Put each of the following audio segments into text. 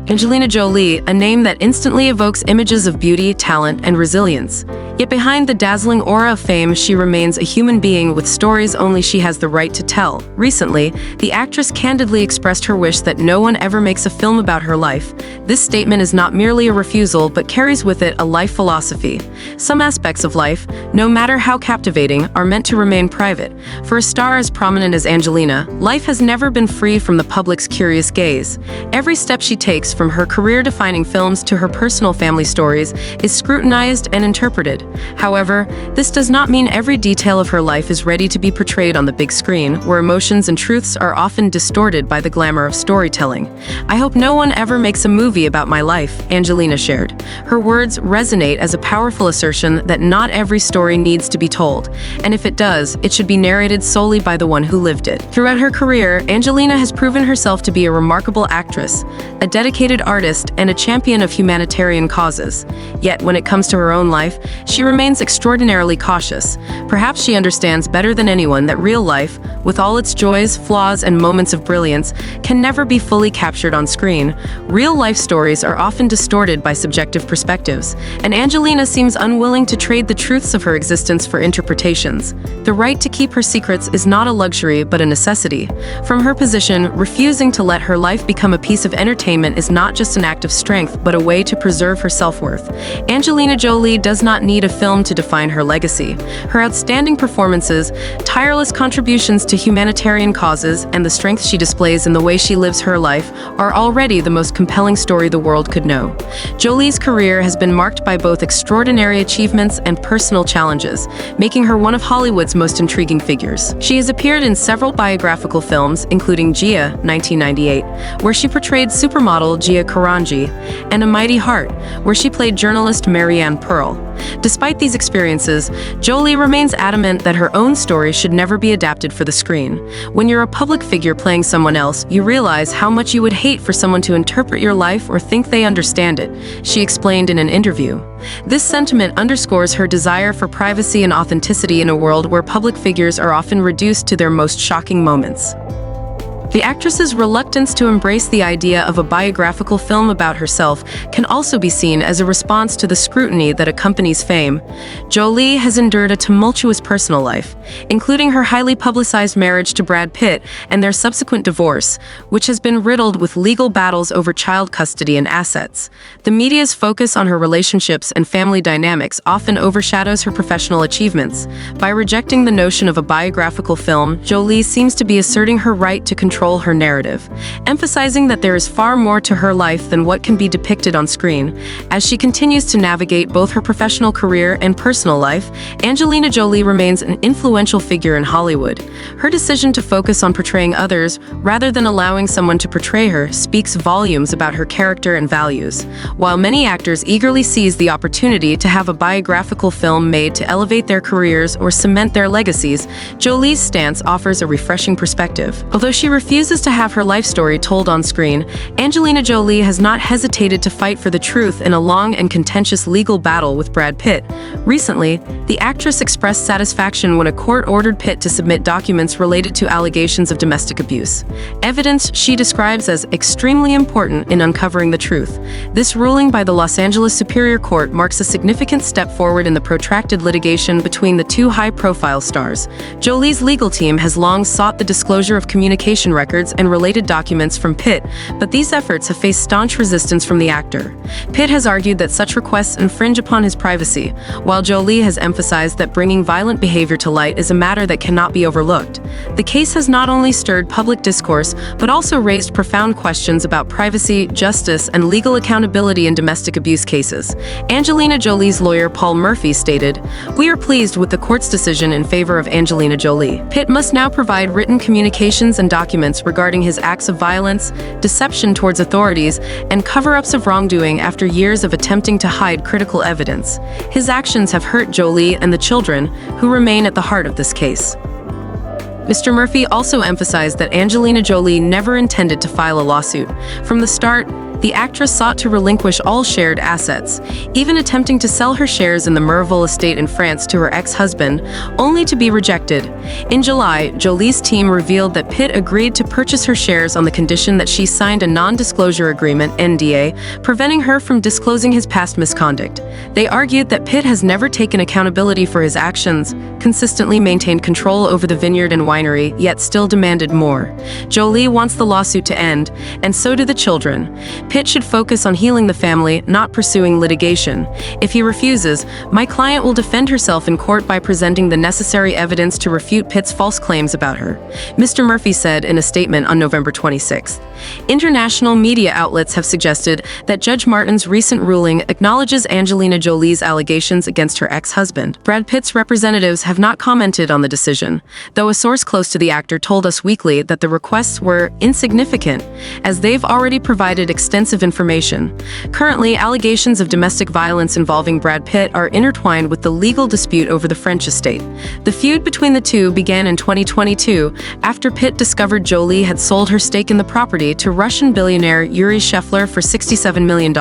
Angelina Jolie, a name that instantly evokes images of beauty, talent, and resilience. Yet behind the dazzling aura of fame, she remains a human being with stories only she has the right to tell. Recently, the actress candidly expressed her wish that no one ever makes a film about her life. This statement is not merely a refusal, but carries with it a life philosophy. Some aspects of life, no matter how captivating, are meant to remain private. For a star as prominent as Angelina, life has never been free from the public's curious gaze. Every step she takes, from her career-defining films to her personal family stories, is scrutinized and interpreted. However, this does not mean every detail of her life is ready to be portrayed on the big screen, where emotions and truths are often distorted by the glamour of storytelling. "I hope no one ever makes a movie about my life," Angelina shared. Her words resonate as a powerful assertion that not every story needs to be told, and if it does, it should be narrated solely by the one who lived it. Throughout her career, Angelina has proven herself to be a remarkable actress, a dedicated artist, and a champion of humanitarian causes. Yet, when it comes to her own life, she remains extraordinarily cautious. Perhaps she understands better than anyone that real life, with all its joys, flaws, and moments of brilliance, can never be fully captured on screen. Real-life stories are often distorted by subjective perspectives, and Angelina seems unwilling to trade the truths of her existence for interpretations. The right to keep her secrets is not a luxury, but a necessity. From her position, refusing to let her life become a piece of entertainment is not just an act of strength, but a way to preserve her self-worth. Angelina Jolie does not need a film to define her legacy. Her outstanding performances, tireless contributions to humanitarian causes, and the strength she displays in the way she lives her life are already the most compelling story the world could know. Jolie's career has been marked by both extraordinary achievements and personal challenges, making her one of Hollywood's most intriguing figures. She has appeared in several biographical films, including Gia, 1998, where she portrayed supermodel Gia Karanji, and A Mighty Heart, where she played journalist Marianne Pearl. Despite these experiences, Jolie remains adamant that her own story should never be adapted for the screen. "When you're a public figure playing someone else, you realize how much you would hate for someone to interpret your life or think they understand it," she explained in an interview. This sentiment underscores her desire for privacy and authenticity in a world where public figures are often reduced to their most shocking moments. The actress's reluctance to embrace the idea of a biographical film about herself can also be seen as a response to the scrutiny that accompanies fame. Jolie has endured a tumultuous personal life, including her highly publicized marriage to Brad Pitt and their subsequent divorce, which has been riddled with legal battles over child custody and assets. The media's focus on her relationships and family dynamics often overshadows her professional achievements. By rejecting the notion of a biographical film, Jolie seems to be asserting her right to control her narrative, emphasizing that there is far more to her life than what can be depicted on screen. As she continues to navigate both her professional career and personal life, Angelina Jolie remains an influential figure in Hollywood. Her decision to focus on portraying others rather than allowing someone to portray her speaks volumes about her character and values. While many actors eagerly seize the opportunity to have a biographical film made to elevate their careers or cement their legacies, Jolie's stance offers a refreshing perspective. Although she refuses to have her life story told on screen, Angelina Jolie has not hesitated to fight for the truth in a long and contentious legal battle with Brad Pitt. Recently, the actress expressed satisfaction when a court ordered Pitt to submit documents related to allegations of domestic abuse, evidence she describes as extremely important in uncovering the truth. This ruling by the Los Angeles Superior Court marks a significant step forward in the protracted litigation between the two high-profile stars. Jolie's legal team has long sought the disclosure of communication records and related documents from Pitt, but these efforts have faced staunch resistance from the actor. Pitt has argued that such requests infringe upon his privacy, while Jolie has emphasized that bringing violent behavior to light is a matter that cannot be overlooked. The case has not only stirred public discourse, but also raised profound questions about privacy, justice, and legal accountability in domestic abuse cases. Angelina Jolie's lawyer Paul Murphy stated, "We are pleased with the court's decision in favor of Angelina Jolie. Pitt must now provide written communications and documents regarding his acts of violence, deception towards authorities, and cover-ups of wrongdoing after years of attempting to hide critical evidence. His actions have hurt Jolie and the children, who remain at the heart of this case." Mr. Murphy also emphasized that Angelina Jolie never intended to file a lawsuit. From the start, the actress sought to relinquish all shared assets, even attempting to sell her shares in the Merville estate in France to her ex-husband, only to be rejected. In July, Jolie's team revealed that Pitt agreed to purchase her shares on the condition that she signed a non-disclosure agreement (NDA), preventing her from disclosing his past misconduct. They argued that Pitt has never taken accountability for his actions, consistently maintained control over the vineyard and winery, yet still demanded more. Jolie wants the lawsuit to end, and so do the children. Pitt should focus on healing the family, not pursuing litigation. If he refuses, my client will defend herself in court by presenting the necessary evidence to refute Pitt's false claims about her, Mr. Murphy said in a statement on November 26. International media outlets have suggested that Judge Martin's recent ruling acknowledges Angelina Jolie's allegations against her ex-husband. Brad Pitt's representatives have not commented on the decision, though a source close to the actor told Us Weekly that the requests were insignificant, as they've already provided extensive information. Currently, allegations of domestic violence involving Brad Pitt are intertwined with the legal dispute over the French estate. The feud between the two began in 2022 after Pitt discovered Jolie had sold her stake in the property to Russian billionaire Yuri Shefler for $67 million.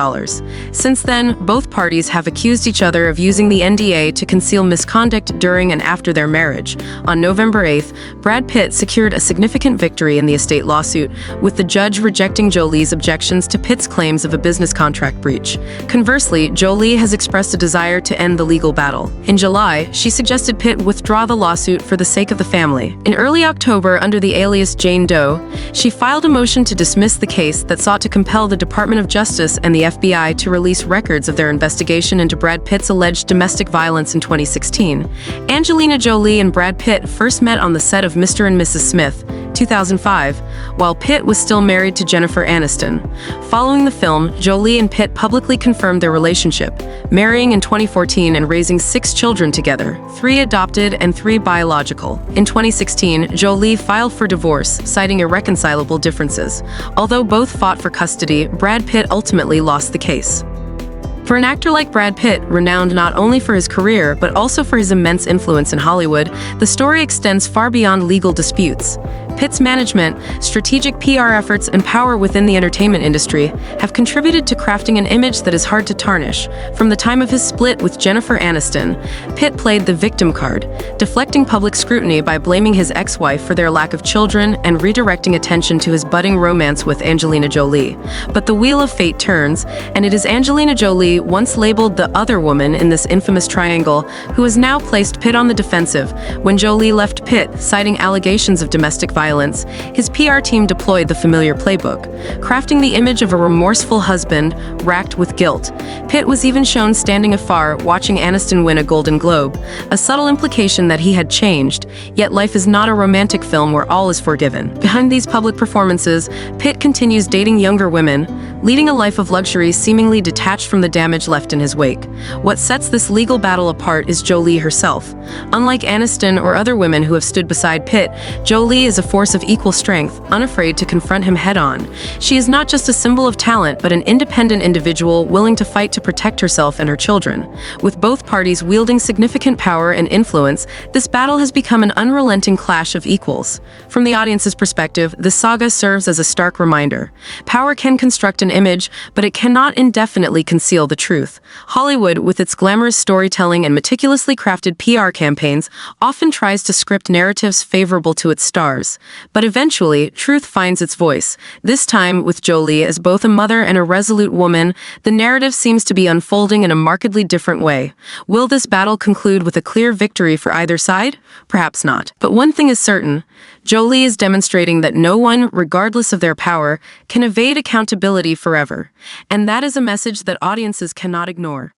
Since then, both parties have accused each other of using the NDA to conceal misconduct during and after their marriage. On November 8, Brad Pitt secured a significant victory in the estate lawsuit, with the judge rejecting Jolie's objections to Pitt's claims of a business contract breach. Conversely, Jolie has expressed a desire to end the legal battle. In July, she suggested Pitt withdraw the lawsuit for the sake of the family. In early October, under the alias Jane Doe, she filed a motion to dismiss the case that sought to compel the Department of Justice and the FBI to release records of their investigation into Brad Pitt's alleged domestic violence in 2016. Angelina Jolie and Brad Pitt first met on the set of Mr. and Mrs. Smith, 2005, while Pitt was still married to Jennifer Aniston. Following the film, Jolie and Pitt publicly confirmed their relationship, marrying in 2014 and raising 6 children together, 3 adopted and 3 biological. In 2016, Jolie filed for divorce, citing irreconcilable differences. Although both fought for custody, Brad Pitt ultimately lost the case. For an actor like Brad Pitt, renowned not only for his career but also for his immense influence in Hollywood, the story extends far beyond legal disputes. Pitt's management, strategic PR efforts, and power within the entertainment industry have contributed to crafting an image that is hard to tarnish. From the time of his split with Jennifer Aniston, Pitt played the victim card, deflecting public scrutiny by blaming his ex-wife for their lack of children and redirecting attention to his budding romance with Angelina Jolie. But the wheel of fate turns, and it is Angelina Jolie, once labeled the other woman in this infamous triangle, who has now placed Pitt on the defensive. When Jolie left Pitt, citing allegations of domestic violence, his PR team deployed the familiar playbook, crafting the image of a remorseful husband racked with guilt. Pitt was even shown standing afar, watching Aniston win a Golden Globe, a subtle implication that he had changed. Yet life is not a romantic film where all is forgiven. Behind these public performances, Pitt continues dating younger women, leading a life of luxury seemingly detached from the damage left in his wake. What sets this legal battle apart is Jolie herself. Unlike Aniston or other women who have stood beside Pitt, Jolie is a force of equal strength, unafraid to confront him head-on. She is not just a symbol of talent, but an independent individual willing to fight to protect herself and her children. With both parties wielding significant power and influence, this battle has become an unrelenting clash of equals. From the audience's perspective, the saga serves as a stark reminder. Power can construct an image, but it cannot indefinitely conceal the truth. Hollywood, with its glamorous storytelling and meticulously crafted PR campaigns, often tries to script narratives favorable to its stars. But eventually, truth finds its voice. This time, with Jolie as both a mother and a resolute woman, the narrative seems to be unfolding in a markedly different way. Will this battle conclude with a clear victory for either side? Perhaps not. But one thing is certain: Jolie is demonstrating that no one, regardless of their power, can evade accountability forever. And that is a message that audiences cannot ignore.